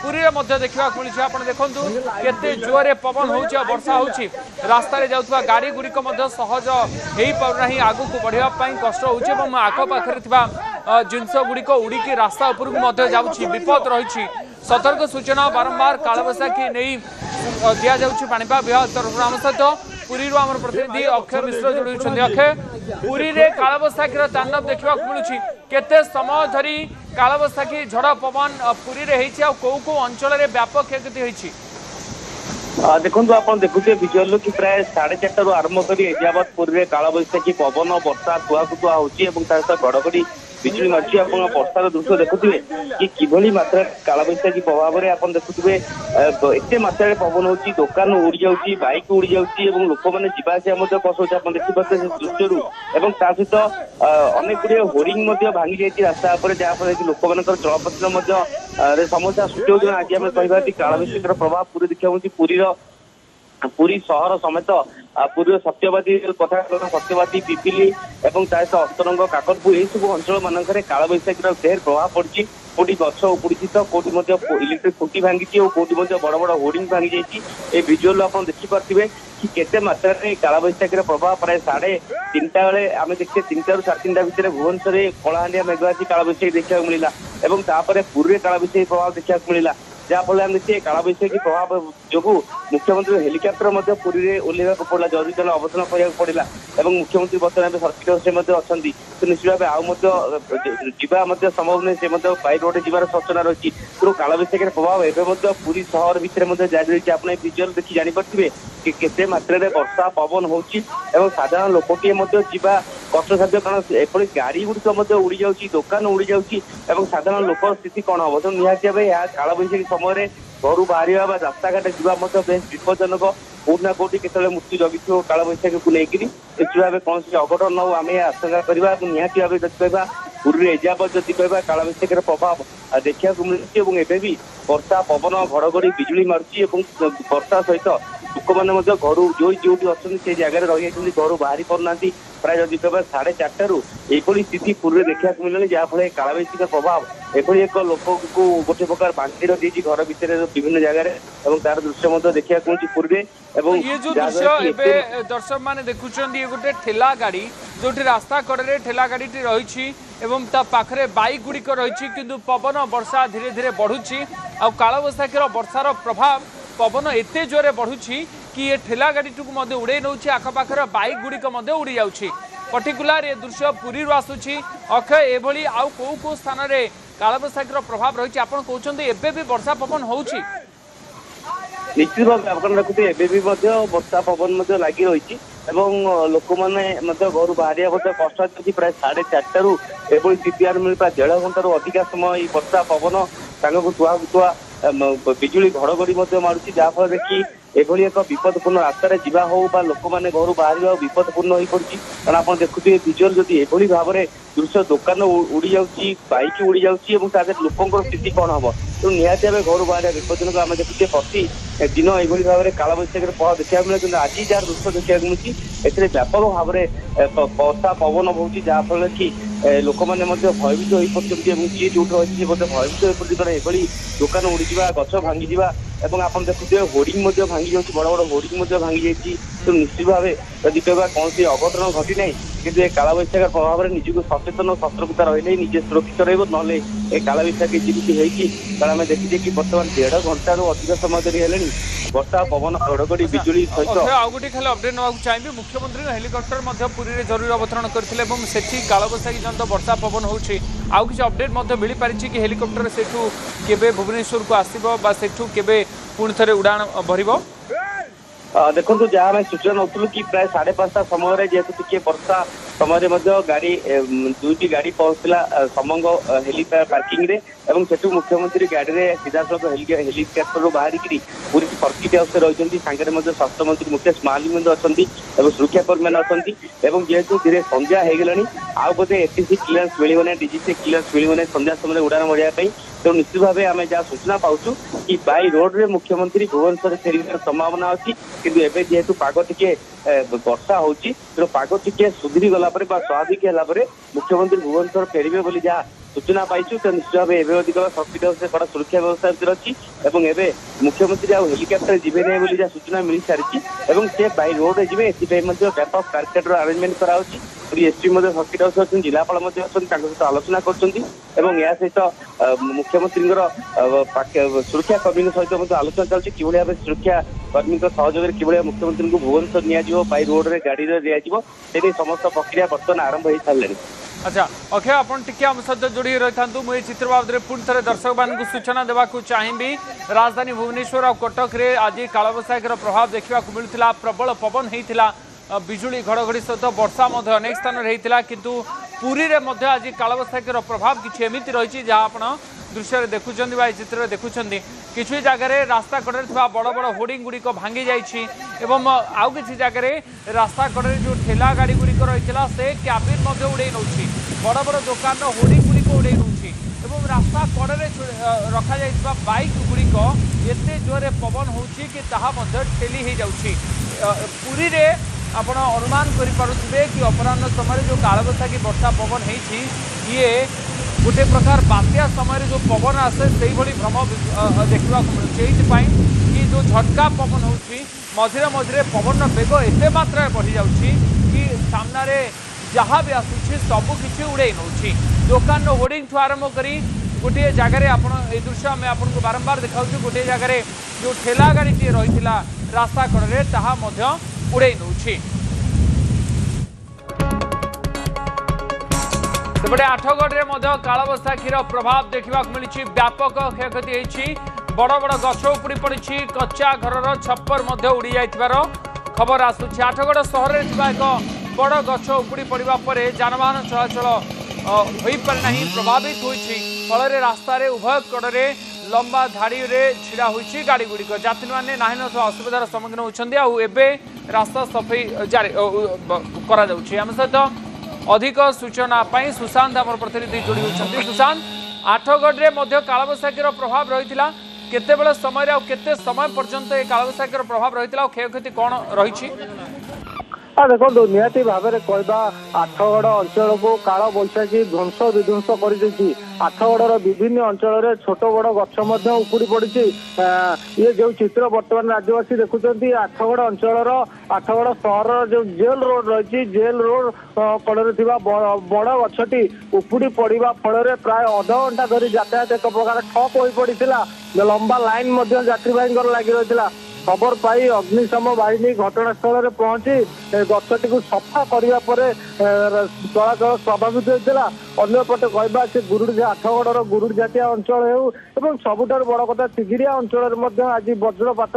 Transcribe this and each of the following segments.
पुरी रे मध्य देखा मिली आप देखूँ केते जोरे पवन हो वर्षा हो रास्ता रे जाउथबा गाड़ी गुड़िक सहज हो पारना आगू को बढ़ाई कष्ट हो आखपाखे जिनस गुड़िक उड़िकी रास्ता उपरकू जाऊँगी विपद रही सतर्क सूचना बारंबार कालबैशाखी नहीं दि जाऊँगी पाणीपाग विभाग तरफ आम सहित पुरी आम प्रतिनिधि अक्षय मिश्र जोड़ी अक्षय पुरी रे कालबैशाखी तांडव देखा मिलूँ केते समय धरी कालबैशाखी झड़ पवन पुरी रे होइछि कौ कौ अंचल रे व्यापक क्षयक्षति होइछि देखो आप देखुए विजुअल कि प्राय 4:30 आरंभ कर एजावत पूर्व कालबैशाखी पवन वर्षा कुआकुआ होता घड़घड़ी बिजुली मार्ची आप वर्षार दृश्य देखुए कि किभली मात्रा कालबैशाखी प्रभाव में आप देखुए एत मात्रा पवन होची दुकान उड़ी जाऊँगी बाइक उड़ी जाऊँगी लोक मैंने जावासिया कष्ट आप देखिपे दृश्य सहित अनेक गुड़े होर्डिंग भांगी जाती रास्ता जहाँफल कि लोक मान चलप्रचल समस्या सृष्टि होती आज आम कह कालबैशाखी प्रभाव पूरी देखा पुरी सहर समेत पूर्व सत्यवादी कथा सत्यवादी पिपिली और सहित अस्तरंग काकटपुर यह सब अंचल मानक कालबैशाखी ढेर प्रभाव पड़ी कोटी गछ उपुड़ी तो कौटी इलेक्ट्रिक खुंटी भांगी और कौटी बड़ बड़ होर्डिंग भांगी जाइए भिजुअल आप देखिपे कि केते मात्रा कालबैशाखी प्रभाव प्राय 3:30 बेले आम देखिए 3टा ରୁ 3:30 भितर भुवनेश्वर कलाहांडिया मेघाची कालबैशाखी देखा मिला और पूर्व कालबैशाखी प्रभाव देखा मिला जहाँफल आम देखिए कालबैशाखी प्रभाव जो मुख्यमंत्री हेलिकप्टर पुरी ओह्लैवा पड़ा जरूरीकालीन अवतरण करा पड़ा और मुख्यमंत्री बर्तमान सर्किट अच्छा तो निश्चित भाव आउ जा संभव नहीं से बाई रोड जीवार सूचना रही तेणु कालबैशाखी प्रभाव एवं पूरी सहर भितर जारी रही आप विजुअल देखी जापे कि केते मात्रा वर्षा पवन होची साधारण लोकटे जीवा कष्टसाध्य कारण एपरी गाड़ी गुड़िक उड़ी जाऊँगी दुकान उड़ी जाऊँगी साधारण लोक स्थिति कौन हम तो निहाती भाव यह कालबैशाखी समय घर बाहर रास्ता घाट जावा बेस विपज्जनक कौटना कौटी के मृत्यु जगी कालबैशाखी को लेकर निश्चित भाव कौन अघटन न आम आशंका करवा निहाती भाव देखा पूर्व एजावत जदि कह कालबैशाखी प्रभाव देखा मिलूँ एवं भी वर्षा पवन घड़घड़ी बिजुली मारुची वर्षा सहित लोक मैंने घर जो अच्छे से जगह रही घर बाहरी पारना प्राय जदि कह 4:30 यही स्थिति पूर्व देखा मिलनी जहाँफल कालबैशाखी प्रभाव एभली एक लोक को गोटे प्रकार बांटी रही घर भितर विभिन्न जगह तार दृश्य देखा मिलूँ पूर्व ये जो दृश्य दर्शक मैंने देखुं ये गोटे ठेला गाड़ी जो रास्ता कड़े ठेला गाड़ी रही पाखे बाइक गुड़िक रही किंतु पवन वर्षा धीरे धीरे बढ़ुची आ कालबैशाखी वर्षार प्रभाव पवन एते जोरे बढ़ुची कि ये ठेला गाड़ी उड़े नौ आखपाखर बाइक गुड़िक उड़ी जाऊँगी पर्टिकुलर ये दृश्य पुरी आसूची अक्षय एभली आउ कौ कौ स्थान में कालबैशाखी प्रभाव रही आप कहते भी वर्षा पवन होची निश्चित भाव आप देखते एवं वर्षा पवन लगी रही लोक मैंने घर बाहर कष्ट प्राय 4:30 एभली स्थिति मिल प्राय 1.5 घंटा अधिका समय वर्षा पवन तुआ बिजुली घड़घड़ी मारुची जहाँफल कि एभली एक विपदपूर्ण रास्तार जीवा हो लोक मैंने घर बाहर विपदपूर्ण हो पड़ी कारण आप देखुए विजुअल जदि एभली भाव में दृश्य दुकान उड़ी जाऊँगी बाइक उड़ी जाऊँगी लोकों स्थिति कौन हम तो निहाती भाव घर बाहर विपज्जनक आम देखुए प्रति दिन यही भाव में कालबैशाखी प्रभाव देखा मिले कि आज जार दृश्य देखा मिलूँ ए व्यापक भाव में वर्षा पवन होती जहाँफल कि लोक मैंने भयभीत हो पड़ते जी जो रही भयभीत हो पड़ती कारण एभली दुकान उड़ीजा गछ भांगी आप देखुए होर्डिंग भांगी जाऊँगी बड़ बड़ होर्डिंग भांगी जाइए तो निश्चित भाव जदि कह कौन अघटन घटी ना कि कालबैशाखी प्रभाव में निजक सचेतन सतर्कता रही निजे सुरक्षित रही कालबैशाखी जीवित होगी कारण आम देखिए कि बर्तमान 1.5 घंटा अधिक समय धरी है वर्षा पवन घड़घड़ी बिजुली सहित आउ गोटे खाली अपडेट ना चाहिए मुख्यमंत्री हेलिकप्टर पुरी जरूरी अवतरण करते कालबैशाखी जन वर्षा पवन होची आउ किसी अपडेट मिल पारिछि कि हेलिकप्टर सेठू केबे भुवनेश्वर को आसीबो बा सेठू केबे पुणी थे उड़ान भरिबो देखो जहाँ आम सूचना नौलु कि प्राय 5:30 समय जेहेतु टी वर्षा समय गाड़ी 2टी गाड़ी पहुंचला समंग हेलीपैड पार्किंग रे एवं सेठू मुख्यमंत्री गाड़ी में सीधा सड़क हेलिकप्टर बाहर पूरी सर्किट हाउस रही सांगे स्वास्थ्य मंत्री मुकेश महाली अच्छा सुरक्षाकर्मी मैंने अच्छा जेहेतु धीरे संध्या हो गलानी आउ बोधे एटीसी क्लीयरेंस मिलना डीजीसी क्लीयरेंस मिलना संध्या समय उड़ान बढ़ाई तो निश्चित भाव आम जहाँ सूचना पाचु कि बाई रोड रे मुख्यमंत्री भुवनेश्वर फेर संभावना अच्छी किंतु एवं जेहेतु पाग टिके वर्षा होती तेणु पाग टिके सुधरी गला स्वाभाविक है मुख्यमंत्री भुवनेश्वर फेरबे बोली जहाँ सूचना पाइछु तो निश्चित भाव एवं अधिक शक्ति से कड़ा सुरक्षा व्यवस्था भर अच्छी एवं मुख्यमंत्री आ हेलिकप्टर जीवे नहीं बोली जहाँ सूचना मिल सारी से बाई रोड जी व्यापक कार्केटर आरेंजमेंट कराऊँगी एसपी शक्ति अच्छी जिलापाल सहित आलोचना कर सहित मुख्यमंत्री सुरक्षा कर्मी सहित आलोचना चलती कि भाव सुरक्षा कर्मी सहयोग कि मुख्यमंत्री को भुवनेश्वर निया बाई रोड में गाड़ी दिया समस्त प्रक्रिया बर्तमान आरंभ हो सारे। अच्छा अक्षय आपण टिके आम सहित जोड़ी रही था मुझे चित्र बाबद पुणी थे दर्शक मान सूचना देवाक चाहिए। राजधानी भुवनेश्वर और कटक रे आज कालबैशाखीर प्रभाव देखा मिलूला प्रबल पवन होता बिजुली घड़घड़ी सहित वर्षा अनेक स्थान में होता किंतु पुरी रे आज कालबैशाखीर प्रभाव किसी एमती रही जहाँ आप दृश्य देखुं चित्र देखुं किसी जगह रास्ता कड़े बड़ बड़ होर्डिंग गुड़िक भांगी जाइए आउ कि जगह रास्ता कड़े जो ठेला गाड़ी गुड़िक रही से क्याबिन उड़े नौ बड़ बड़ दुकान होर्डिंग गुड़िक उड़े नौ रास्ता कड़े रखा जाइए बाइक गुड़िक एत जोरे पवन हो ठेली हो जाऊँगी पुरी रे आपण अनुमान करें कि अपराह समय जो कालबैशाखी वर्षा पवन होती ये गोटे प्रकार बात्या समय जो पवन आसे से भ्रम देखा मिलूँ कि जो झटका पवन हो मझे मझे पवन बेग एत मात्रा बढ़ी जाऊँगी कि सामने जहाँ भी आसूँ सबकि उड़े नौ दुकान होर्डिंग ठू आरंभ कर गोटे जगह आप दृश्य आम आपको बारंबार देखा गोटे जगह जो ठेला गाड़ी टी रही रास्ता कड़े ताहा उड़े नौ सेपटे आठगढ़ में कालबैशाखीर प्रभाव देखा मिली व्यापक क्षयक्षति होती बड़ बड़ गछ उपड़ी पड़ी कच्चा घर छप्पर उड़ी जाइथिबार खबर आसूची। आठगढ़ सहर में एक बड़ गछ उपड़ी पड़ा पर जानवाहन चलाचल हो पारिना प्रभावित होती फल रास्तार उभय कड़े लंबा धाड़ी में छिड़ा होती गाड़ी गुड़िक यात्री मैंने ना असुविधार सम्मुखीन होती रास्ता सफाई जारी आम सहित अधिक सूचना सुशांत आम प्रतिनिधि जोड़ी होती। सुशांत आठगढ़ में कालबैशाखीर प्रभाव रही केते समय आ केते समय पर्यंत ये कालबैशाखीर प्रभाव रही क्षयक्षति कौन रही? देखो निहाती भाव में कहवा आठगढ़ अंचल को काल बैशाखी ध्वंस विध्वंस कर आठगढ़ विभिन्न अंचल छोट बड़ गछ उपुड़ी पड़ी ये जो चित्र बर्तमान राज्यवासी देखुं आठगढ़ अंचल आठगढ़ सहर जो जेल रोड रही जेल रोड कड़े बड़ गछटी उपुड़ी पड़ा फल प्राय अध घंटा धरी यातायात एक प्रकार ठप हो पड़ा लंबा लाइन यात्री भाई लगी रही खबर पाई अग्निशम बाहिनी घटनास्थल में पहुंची गछटी को सफा करने चलाचल स्वाभाविक होता अंपटे कहवा से गुरुड़ आठगढ़ गुरुड़ जातीय अंचल हो सबुठार बड़ कथा तिगिरिया अंचल में आज वज्रपात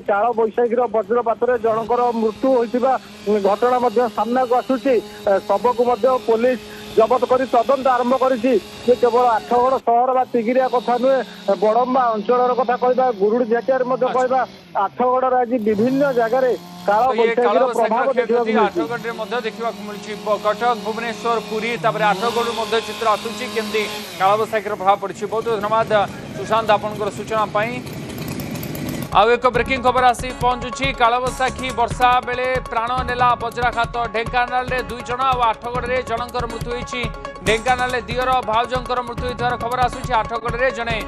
काल बैशाखीर वज्रपात जनकर मृत्यु होता घटना सामना को आसूची शव को पुलिस जबत कर तदंत आरंभ कर केवल आठगढ़ सहर बा तिगिरिया कथा नुहे बड़म्बा अंचल कथा कहवा गुरुड़ जातीय कहवा आठगढ़ आज विभिन्न जगह काल बैशाखीर प्रभाव देखा मिली कटक भुवनेश्वर पुरी आठगढ़ चित्र आसूची केमती कालबैशाखीर प्रभाव पड़ी। बहुत धन्यवाद सुशांत आपंकर सूचना आउ एक ब्रेकिंग खबर आसी पहुंचुची कालबैशाखी वर्षा बेले प्राण नेला वज्राघात ढेंकानाल रे 2 जन और आठगढ़ रे जनकर मृत्यु होईची ढेंकानाल रे दियर भाउजंकर मृत्यु होइथार खबर आସୁची आठगढ़ रे जने